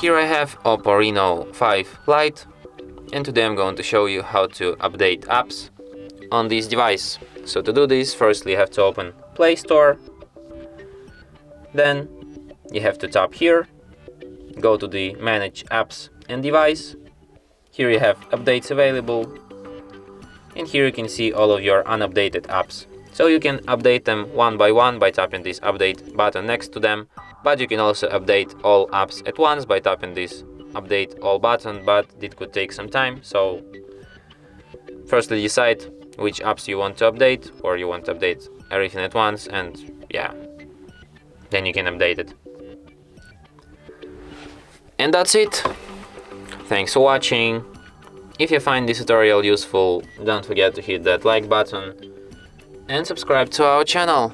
Here I have OPPO Reno 5 Lite, and today I'm going to show you how to update apps on this device. So to do this, firstly you have to open Play Store, then you have to tap here, go to the Manage Apps and Device. Here you have updates available, and here you can see all of your unupdated apps. So you can update them one by one by tapping this update button next to them, but you can also update all apps at once by tapping this update all button, but it could take some time. So firstly decide which apps you want to update, or you want to update everything at once, and yeah, then you can update it. And that's it. Thanks for watching. If you find this tutorial useful, don't forget to hit that like button and subscribe to our channel.